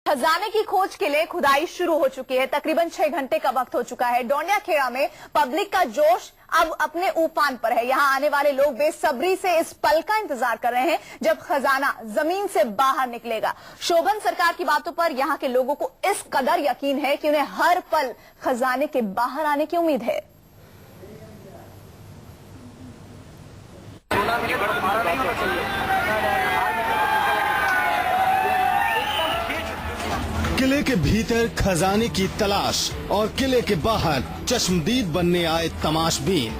खजाने की खोज के लिए खुदाई शुरू हो चुकी है। तकरीबन 6 घंटे का वक्त हो चुका है। डोंडिया खेड़ा में पब्लिक का जोश अब अपने उफान पर है। यहां आने वाले लोग बेसब्री से इस पल का इंतजार कर रहे हैं जब खजाना जमीन से बाहर निकलेगा। शोभन सरकार की बातों पर यहां के लोगों को इस कदर यकीन है कि उन्हें हर पल खजाने के बाहर आने की उम्मीद है। किले के भीतर खजाने की तलाश और किले के बाहर चश्मदीद बनने आए तमाशबीन।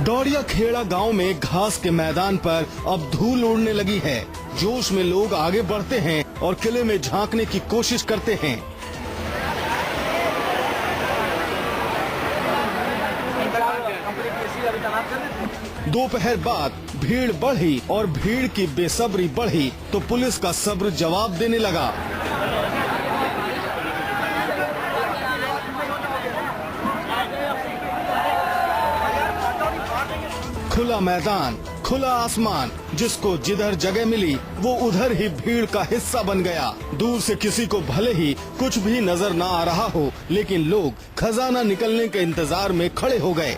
डोंडिया खेड़ा गांव में घास के मैदान पर अब धूल उड़ने लगी है। जोश में लोग आगे बढ़ते हैं और किले में झांकने की कोशिश करते हैं। दोपहर बाद भीड़ बढ़ी और भीड़ की बेसब्री बढ़ी तो पुलिस का सब्र जवाब देने लगा। खुला मैदान, खुला आसमान, जिसको जिधर जगह मिली वो उधर ही भीड़ का हिस्सा बन गया। दूर से किसी को भले ही कुछ भी नजर ना आ रहा हो, लेकिन लोग खजाना निकलने के इंतजार में खड़े हो गए।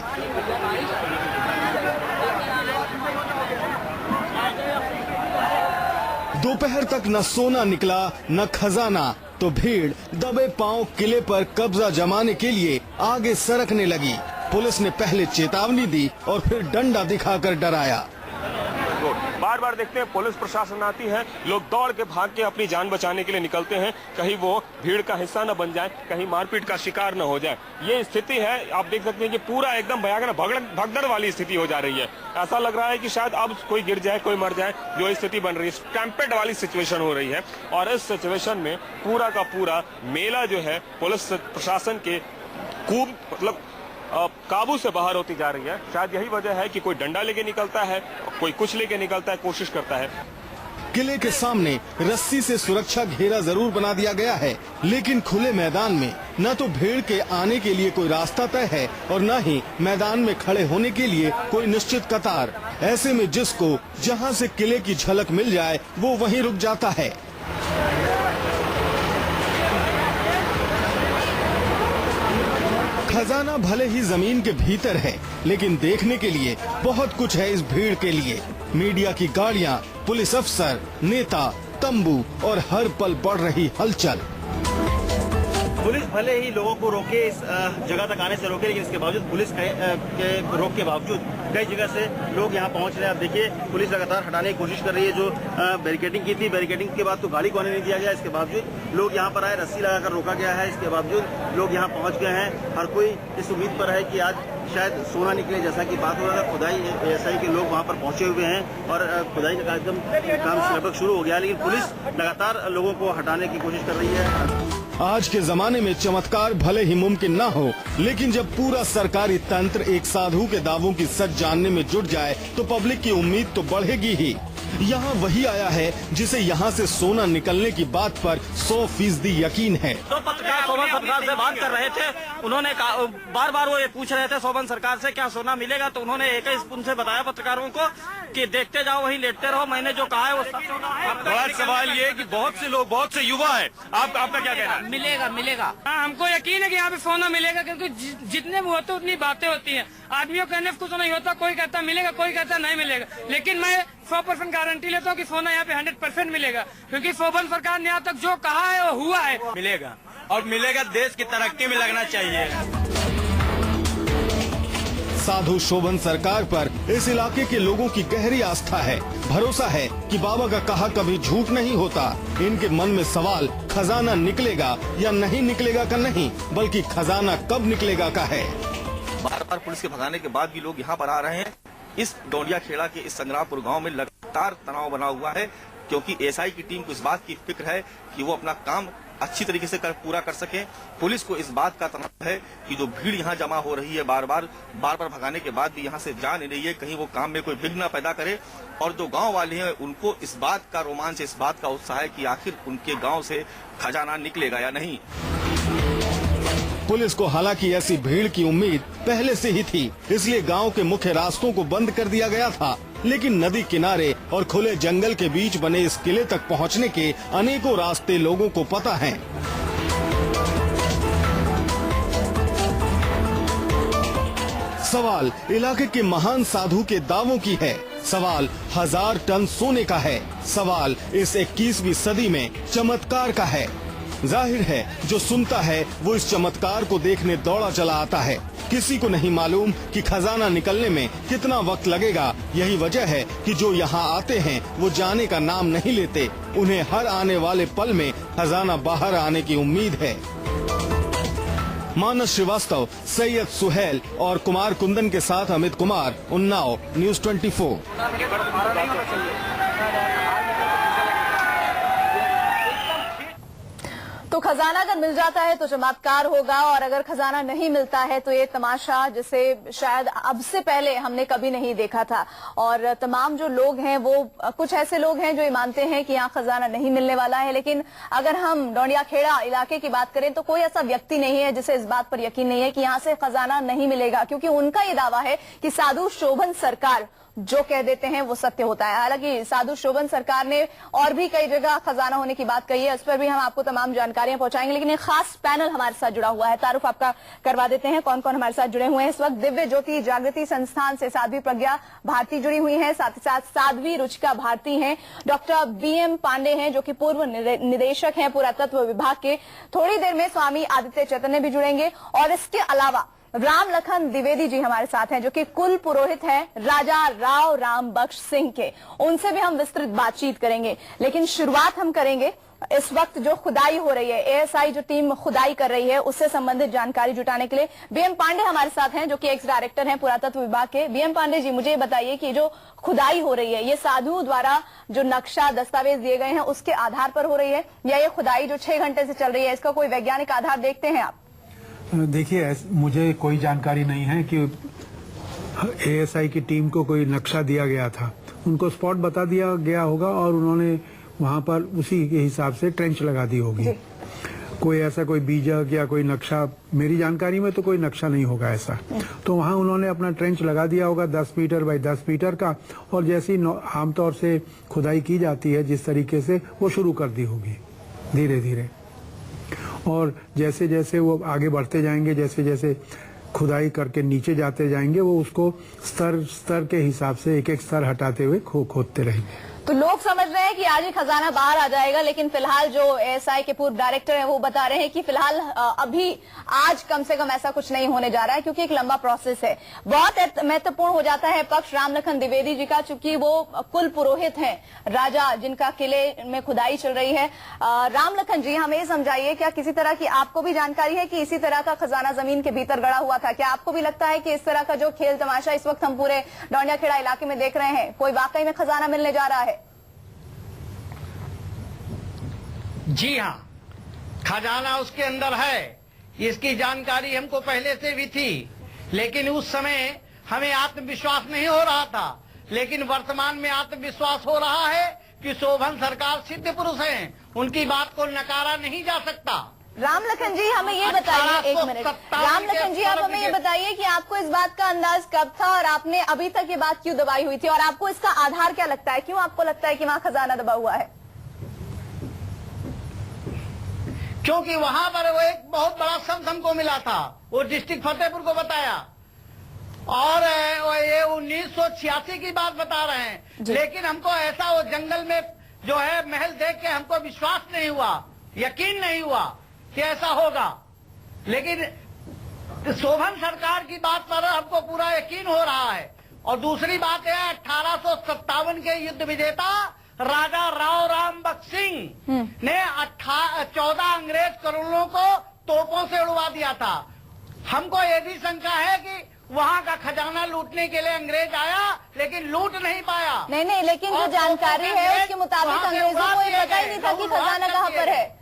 दोपहर तक न सोना निकला न खजाना, तो भीड़ दबे पांव किले पर कब्जा जमाने के लिए आगे सरकने लगी। पुलिस ने पहले चेतावनी दी और फिर डंडा दिखाकर डराया। बार बार देखते हैं पुलिस प्रशासन आती है, लोग दौड़ के भाग के अपनी जान बचाने के लिए निकलते हैं, कहीं वो भीड़ का हिस्सा न बन जाए, कहीं मारपीट का शिकार न हो जाए। ये स्थिति है, आप देख सकते हैं कि पूरा एकदम भयानक भगदड़ वाली स्थिति हो जा रही है। ऐसा लग रहा है कि शायद अब कोई गिर जाए, कोई मर जाए, जो स्थिति बन रही है, स्टैम्पेड वाली सिचुएशन हो रही है। और इस सिचुएशन में पूरा का पूरा मेला जो है पुलिस प्रशासन के काबू से बाहर होती जा रही है। शायद यही वजह है कि कोई डंडा लेके निकलता है, कोई कुछ लेके निकलता है, कोशिश करता है। किले के सामने रस्सी से सुरक्षा घेरा जरूर बना दिया गया है, लेकिन खुले मैदान में न तो भीड़ के आने के लिए कोई रास्ता तय है और न ही मैदान में खड़े होने के लिए कोई निश्चित कतार। ऐसे में जिसको जहां से किले की झलक मिल जाए वो वहीं रुक जाता है। खजाना भले ही जमीन के भीतर है, लेकिन देखने के लिए बहुत कुछ है इस भीड़ के लिए। मीडिया की गाड़ियां, पुलिस अफसर, नेता, तंबू और हर पल बढ़ रही हलचल। पुलिस भले ही लोगों को रोके, इस जगह तक आने से रोके, लेकिन इसके बावजूद पुलिस के रोक के बावजूद कई जगह से लोग यहाँ पहुँच रहे हैं। आप देखिए, पुलिस लगातार हटाने की कोशिश कर रही है। जो बैरिकेडिंग की थी, बैरिकेडिंग के बाद तो गाड़ी को आने नहीं दिया गया, इसके बावजूद लोग यहाँ पर आए, रस्सी लगाकर रोका गया है। इसके बावजूद लोग यहाँ पहुँच गए हैं। हर कोई इस उम्मीद पर है कि आज शायद सोना निकले, जैसा कि बात हो रहा था। खुदाई ऐसा ही कि लोग वहाँ पर पहुँचे हुए हैं और खुदाई का कार्यक्रम काम लगभग शुरू हो गया, लेकिन पुलिस लगातार लोगों को हटाने की कोशिश कर रही है। आज के जमाने में चमत्कार भले ही मुमकिन ना हो, लेकिन जब पूरा सरकारी तंत्र एक साधु के दावों की सच जानने में जुट जाए तो पब्लिक की उम्मीद तो बढ़ेगी ही। यहाँ वही आया है जिसे यहाँ से सोना निकलने की बात पर 100% यकीन है। तो पत्रकार शोभन सरकार से बात कर रहे थे, उन्होंने बार बार वो ये पूछ रहे थे शोभन सरकार से क्या सोना मिलेगा, तो उन्होंने एक ही उनसे बताया पत्रकारों को कि देखते जाओ, वहीं लेटते रहो, मैंने जो कहा है वो सच होगा। बड़ा सवाल ये है कि बहुत से लोग, बहुत से युवा है, आपका क्या कहना है? मिलेगा। हाँ, हमको यकीन है कि यहाँ पे सोना मिलेगा, क्योंकि जितने भी होते उतनी बातें होती हैं। आदमियों कहने से कुछ नहीं होता, कोई कहता मिलेगा, कोई कहता नहीं मिलेगा, लेकिन मैं 100% गारंटी लेता हूँ कि सोना यहाँ पे 100% मिलेगा, क्योंकि शोभन सरकार ने यहाँ तक जो कहा है वो हुआ है। मिलेगा और मिलेगा, देश की तरक्की में लगना चाहिए। साधु शोभन सरकार पर इस इलाके के लोगों की गहरी आस्था है। भरोसा है कि बाबा का कहा कभी झूठ नहीं होता। इनके मन में सवाल खजाना निकलेगा या नहीं निकलेगा का नहीं, बल्कि खजाना कब निकलेगा का है। बार बार पुलिस के भगाने के बाद भी लोग यहाँ पर आ रहे हैं। इस डोंडिया खेड़ा के इस संग्रामपुर गांव में लगातार तनाव बना हुआ है, क्योंकि एसआई की टीम को इस बात की फिक्र है कि वो अपना काम अच्छी तरीके से पूरा कर सके। पुलिस को इस बात का तनाव है कि जो भीड़ यहाँ जमा हो रही है, बार बार भगाने के बाद भी यहाँ से जा नहीं रही है, कहीं वो काम में कोई विघ्न न पैदा करे। और जो गांव वाले हैं उनको इस बात का रोमांच, इस बात का उत्साह है कि आखिर उनके गांव से खजाना निकलेगा या नहीं। पुलिस को हालांकि ऐसी भीड़ की उम्मीद पहले से ही थी, इसलिए गांव के मुख्य रास्तों को बंद कर दिया गया था। लेकिन नदी किनारे और खुले जंगल के बीच बने इस किले तक पहुंचने के अनेकों रास्ते लोगों को पता हैं। सवाल इलाके के महान साधु के दावों की है। सवाल 1000 टन सोने का है। सवाल इस 21वीं सदी में चमत्कार का है। जाहिर है जो सुनता है वो इस चमत्कार को देखने दौड़ा चला आता है। किसी को नहीं मालूम कि खजाना निकलने में कितना वक्त लगेगा। यही वजह है कि जो यहाँ आते हैं वो जाने का नाम नहीं लेते। उन्हें हर आने वाले पल में खजाना बाहर आने की उम्मीद है। मानस श्रीवास्तव, सैयद सुहेल और कुमार कुंदन के साथ अमित कुमार, उन्नाव, न्यूज़ 24। तो खजाना अगर मिल जाता है तो चमत्कार होगा, और अगर खजाना नहीं मिलता है तो ये तमाशा जिसे शायद अब से पहले हमने कभी नहीं देखा था। और तमाम जो लोग हैं वो कुछ ऐसे लोग हैं जो ये मानते हैं कि यहाँ खजाना नहीं मिलने वाला है, लेकिन अगर हम डोंडिया खेड़ा इलाके की बात करें तो कोई ऐसा व्यक्ति नहीं है जिसे इस बात पर यकीन नहीं है कि यहाँ से खजाना नहीं मिलेगा, क्योंकि उनका ये दावा है कि साधु शोभन सरकार जो कह देते हैं वो सत्य होता है। हालांकि साधु शोभन सरकार ने और भी कई जगह खजाना होने की बात कही है, उस पर भी हम आपको तमाम जानकारियां पहुंचाएंगे, लेकिन एक खास पैनल हमारे साथ जुड़ा हुआ है। तारुफ आपका करवा देते हैं कौन कौन हमारे साथ जुड़े हुए हैं इस वक्त। दिव्य ज्योति जागृति संस्थान से साध्वी प्रज्ञा भारती जुड़ी हुई है, साथ ही साथ साध्वी रुचिका भारती हैं, डॉक्टर BM पांडे हैं जो कि पूर्व निदेशक हैं पुरातत्व विभाग के। थोड़ी देर में स्वामी आदित्य चैतन्य भी जुड़ेंगे, और इसके अलावा राम लखन द्विवेदी जी हमारे साथ हैं जो कि कुल पुरोहित हैं राजा राव राम बख्श सिंह के। उनसे भी हम विस्तृत बातचीत करेंगे, लेकिन शुरुआत हम करेंगे इस वक्त जो खुदाई हो रही है, ASI जो टीम खुदाई कर रही है उससे संबंधित जानकारी जुटाने के लिए BM पांडे हमारे साथ हैं जो कि एक्स डायरेक्टर हैं पुरातत्व विभाग के। BM पांडे जी, मुझे बताइए कि जो खुदाई हो रही है ये साधुओं द्वारा जो नक्शा दस्तावेज दिए गए हैं उसके आधार पर हो रही है, या ये खुदाई जो 6 घंटे से चल रही है इसका कोई वैज्ञानिक आधार देखते हैं आप? देखिए, मुझे कोई जानकारी नहीं है कि ASI की टीम को कोई नक्शा दिया गया था। उनको स्पॉट बता दिया गया होगा और उन्होंने वहां पर उसी के हिसाब से ट्रेंच लगा दी होगी। कोई ऐसा कोई बीजक या कोई नक्शा, मेरी जानकारी में तो कोई नक्शा नहीं होगा ऐसा। तो वहां उन्होंने अपना ट्रेंच लगा दिया होगा 10 मीटर बाय 10 मीटर का, और जैसी आमतौर से खुदाई की जाती है जिस तरीके से वो शुरू कर दी होगी धीरे धीरे। और जैसे जैसे वो आगे बढ़ते जाएंगे, जैसे जैसे खुदाई करके नीचे जाते जाएंगे, वो उसको स्तर स्तर के हिसाब से एक एक स्तर हटाते हुए खोदते रहेंगे। तो लोग समझ रहे हैं कि आज ही खजाना बाहर आ जाएगा, लेकिन फिलहाल जो ASI के पूर्व डायरेक्टर हैं वो बता रहे हैं कि फिलहाल अभी आज कम से कम ऐसा कुछ नहीं होने जा रहा है, क्योंकि एक लंबा प्रोसेस है। बहुत महत्वपूर्ण हो जाता है पक्ष राम लखन द्विवेदी जी का, चूंकि वो कुल पुरोहित हैं राजा जिनका किले में खुदाई चल रही है। राम लखन जी, हमें ये समझाइए, क्या किसी तरह की आपको भी जानकारी है कि इसी तरह का खजाना जमीन के भीतर गड़ा हुआ था? क्या आपको भी लगता है कि इस तरह का जो खेल तमाशा इस वक्त हम पूरे डोंडिया खेड़ा इलाके में देख रहे हैं, कोई वाकई में खजाना मिलने जा रहा है? जी हाँ, खजाना उसके अंदर है, इसकी जानकारी हमको पहले से भी थी, लेकिन उस समय हमें आत्मविश्वास नहीं हो रहा था। लेकिन वर्तमान में आत्मविश्वास हो रहा है कि शोभन सरकार सिद्ध पुरुष हैं, उनकी बात को नकारा नहीं जा सकता। राम लखन जी, हमें ये बताइए, एक मिनट, राम लखन जी आप हमें ये बताइए कि आपको इस बात का अंदाज कब था और आपने अभी तक ये बात क्यों दबाई हुई थी, और आपको इसका आधार क्या लगता है? क्यों आपको लगता है कि वहाँ खजाना दबा हुआ है? क्योंकि वहां पर वो एक बहुत बड़ा संत हमको मिला था, वो डिस्ट्रिक्ट फतेहपुर को बताया, और ये 1986 की बात बता रहे हैं। लेकिन हमको ऐसा वो जंगल में जो है महल देख के हमको विश्वास नहीं हुआ, यकीन नहीं हुआ कि ऐसा होगा। लेकिन शोभन सरकार की बात पर हमको पूरा यकीन हो रहा है। और दूसरी बात है, 1857 के युद्ध विजेता राजा राव राम बख्श सिंह ने 14 अंग्रेज करोड़ों को तोपों से उड़वा दिया था। हमको ये भी शंका है कि वहाँ का खजाना लूटने के लिए अंग्रेज आया, लेकिन लूट नहीं पाया। नहीं, लेकिन जो जानकारी है उसके मुताबिक अंग्रेजों को ये पता ही नहीं था कि खजाना कहाँ पर है।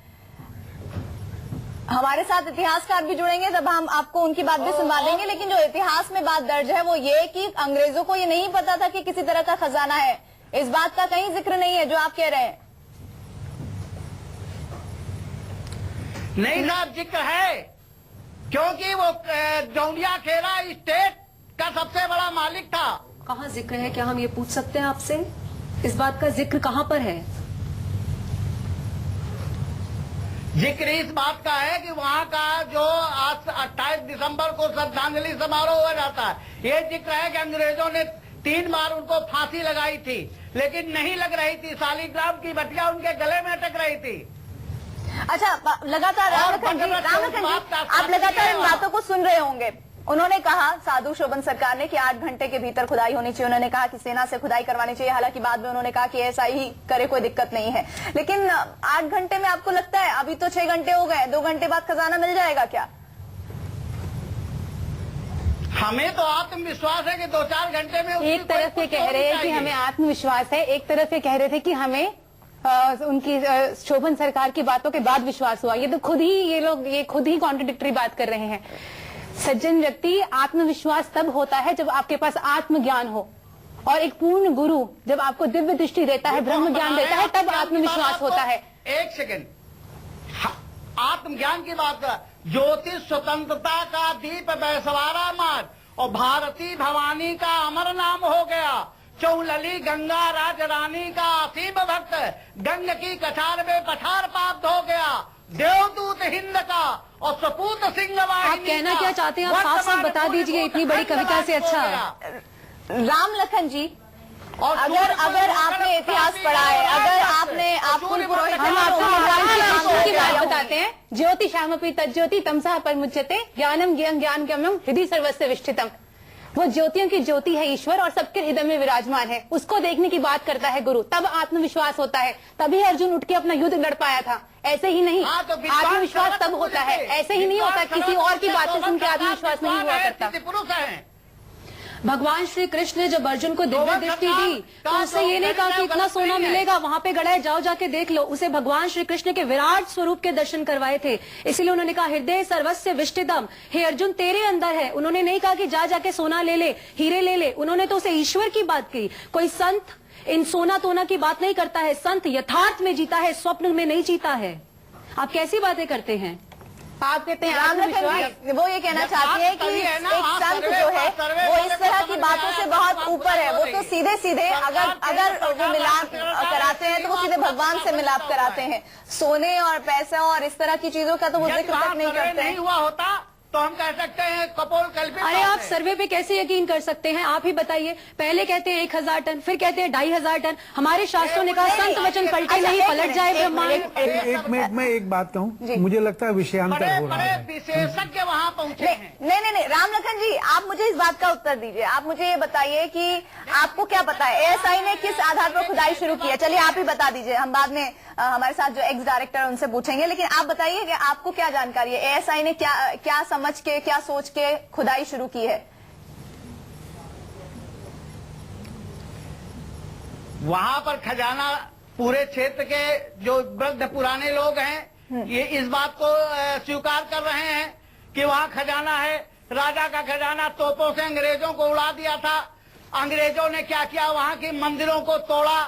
हमारे साथ इतिहासकार भी जुड़ेंगे, तब हम आपको उनकी बात भी सुनवा देंगे, लेकिन जो इतिहास में बात दर्ज है वो ये कि अंग्रेजों को ये नहीं पता था कि किसी तरह का खजाना है। इस बात का कहीं जिक्र नहीं है जो आप कह रहे हैं। नहीं साहब, जिक्र है, क्योंकि वो डोंडिया खेड़ा स्टेट का सबसे बड़ा मालिक था। कहाँ जिक्र है, क्या हम ये पूछ सकते हैं आपसे? इस बात का जिक्र कहाँ पर है? जिक्र इस बात का है कि वहाँ का जो आज 28 दिसंबर को श्रद्धांजलि समारोह हुआ जाता है, ये जिक्र है कि अंग्रेजों ने 3 बार उनको फांसी लगाई थी, लेकिन नहीं लग रही थी। शालीग्राम की बटिया उनके गले में अटक रही थी। अच्छा, लगातार रामलखन जी, आप लगातार इन बातों को सुन रहे होंगे। उन्होंने कहा, साधु शोभन सरकार ने, कि 8 घंटे के भीतर खुदाई होनी चाहिए। उन्होंने कहा कि सेना से खुदाई करवानी चाहिए। हालांकि बाद में उन्होंने कहा कि ऐसा ही करे, कोई दिक्कत नहीं है। लेकिन 8 घंटे में आपको लगता है, अभी तो 6 घंटे हो गए, 2 घंटे बाद खजाना मिल जाएगा क्या? हमें तो आत्मविश्वास है कि 2-4 घंटे में। एक तरफ ये कह रहे हैं कि हमें आत्मविश्वास है, एक तरफ ये कह रहे थे कि हमें उनकी शोभन सरकार की बातों के बाद विश्वास हुआ। ये तो खुद ही ये खुद ही कॉन्ट्रडिक्टरी बात कर रहे हैं। सज्जन व्यक्ति, आत्मविश्वास तब होता है जब आपके पास आत्मज्ञान हो, और एक पूर्ण गुरु जब आपको दिव्य दृष्टि देता है, ब्रह्म ज्ञान देता है, तब आत्मविश्वास होता है। एक सेकंड, आत्मज्ञान की बात कर, ज्योतिष स्वतंत्रता का दीप बैसवारा मार्ग, और भारती भवानी का अमर नाम हो गया। चौलली गंगा राज रानी का असीम भक्त, गंग की कछार में पठार प्राप्त हो गया। देवदूत हिंद का और सपूत सिंह वाहिनी। आप कहना क्या चाहते हैं, आप साफ साफ बता दीजिए इतनी बड़ी कविता से। अच्छा रामलखन जी, और अगर आपने इतिहास पढ़ा है, अगर आपने हम आपको भगवान श्री कृष्ण की बात बताते हैं। ज्योतिषामपि तज्ज्योति तमसा परमुच्यते ज्ञानम ज्ञान गम्यम हृदि सर्वस्य विष्ठितम। वो ज्योतियों की ज्योति है ईश्वर, और सबके हृदय में विराजमान है। उसको देखने की बात करता है गुरु, तब आत्मविश्वास होता है। तभी अर्जुन उठ के अपना युद्ध लड़ पाया था, ऐसे ही नहीं। आत्मविश्वास तब होता है, ऐसे ही नहीं होता। किसी और की बातें सुन के आत्मविश्वास नहीं हुआ करता। पुरुष है। भगवान श्री कृष्ण ने जब अर्जुन को दिव्य दृष्टि दी, तो उससे ये नहीं कहा कि इतना सोना मिलेगा, वहां पे गड़ा है, जाओ जाके देख लो। उसे भगवान श्री कृष्ण के विराट स्वरूप के दर्शन करवाए थे। इसीलिए उन्होंने कहा, हृदय सर्वस्य विष्टितम, हे अर्जुन तेरे अंदर है। उन्होंने नहीं कहा कि जा जाके सोना ले ले, हीरे ले ले। उन्होंने तो उसे ईश्वर की बात की। कोई संत इन सोना तोना की बात नहीं करता है। संत यथार्थ में जीता है, स्वप्न में नहीं जीता है। आप कैसी बातें करते हैं? आप कहते हैं रामलखन, वो ये कहना चाहती है कि एक संत जो है वो इस तरह की बातों से बहुत ऊपर है। वो तो सीधे सीधे अगर वो मिलाप कराते हैं तो वो सीधे भगवान से मिलाप कराते हैं। सोने और पैसा और इस तरह की चीजों का तो वो जिक्र तक नहीं करते हैं। हुआ होता तो हम कह सकते हैं कपोल कल्पित। अरे आप सर्वे पे कैसे यकीन कर सकते हैं? आप ही बताइए। पहले कहते हैं 1000 टन, फिर कहते हैं 2500 टन। हमारे शास्त्रों ने कहा संत वचन पलटे नहीं, पलट जाए ब्रह्मांड। एक मिनट में एक बात कहूँ, मुझे लगता है विषयांतर हो रहा है। विशेषज्ञ वहाँ पहुँचे हैं। नहीं, रामलखन जी, आप मुझे इस बात का उत्तर दीजिए। आप मुझे ये बताइए कि आपको क्या पता है एएसआई ने किस आधार पर खुदाई शुरू की है? चलिए आप ही बता दीजिए, हम बाद में हमारे साथ जो एक्स डायरेक्टर उनसे पूछेंगे। लेकिन आप बताइए कि आपको क्या जानकारी है, एएसआई ने क्या समझ के, क्या सोच के खुदाई शुरू की है? वहाँ पर खजाना, पूरे क्षेत्र के जो वृद्ध पुराने लोग हैं ये इस बात को स्वीकार कर रहे हैं कि वहाँ खजाना है। राजा का खजाना तोपों से अंग्रेजों को उड़ा दिया था। अंग्रेजों ने क्या किया, वहाँ की मंदिरों को तोड़ा।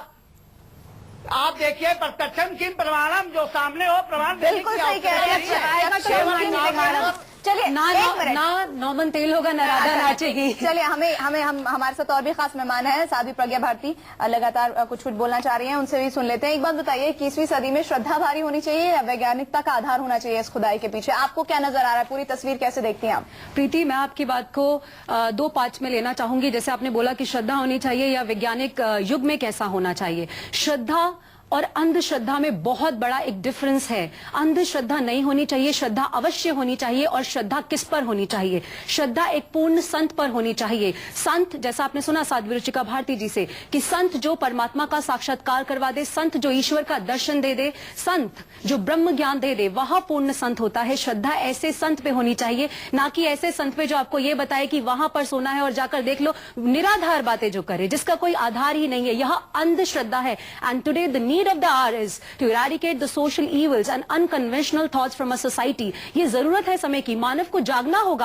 आप देखिए, प्रत्यक्षम किम प्रमाणम, जो सामने हो प्रमाण। बिल्कुल सही कह रहे हैं। चलिए ना नौमन तेल होगा, ना राधा नाचेगी। चलिए, हम हमारे साथ और भी खास मेहमान हैं। साध्वी प्रज्ञा भारती लगातार कुछ बोलना चाह रही हैं, उनसे भी सुन लेते हैं। एक बात बताइए, 21वीं सदी में श्रद्धा भारी होनी चाहिए या वैज्ञानिकता का आधार होना चाहिए इस खुदाई के पीछे? आपको क्या नजर आ रहा है? पूरी तस्वीर कैसे देखती हैं आप? प्रीति, मैं आपकी बात को 2 पार्ट्स में लेना चाहूंगी। जैसे आपने बोला कि श्रद्धा होनी चाहिए या वैज्ञानिक युग में कैसा होना चाहिए। श्रद्धा और अंधश्रद्धा में बहुत बड़ा एक डिफरेंस है। अंधश्रद्धा नहीं होनी चाहिए, श्रद्धा अवश्य होनी चाहिए। और श्रद्धा किस पर होनी चाहिए? श्रद्धा एक पूर्ण संत पर होनी चाहिए। संत, जैसा आपने सुना साध्वी रुचिका भारती जी से, कि संत जो परमात्मा का साक्षात्कार करवा दे, संत जो ईश्वर का दर्शन दे दे, संत जो ब्रह्म ज्ञान दे दे, वह पूर्ण संत होता है। श्रद्धा ऐसे संत पे होनी चाहिए, ना कि ऐसे संत पे जो आपको ये बताए कि वहां पर सोना है और जाकर देख लो। निराधार बातें जो करे, जिसका कोई आधार ही नहीं है, यह अंधश्रद्धा है। And today the need of the hour is to eradicate the social evils and unconventional thoughts from a society. ये जरूरत है समय की, मानव को जागना होगा।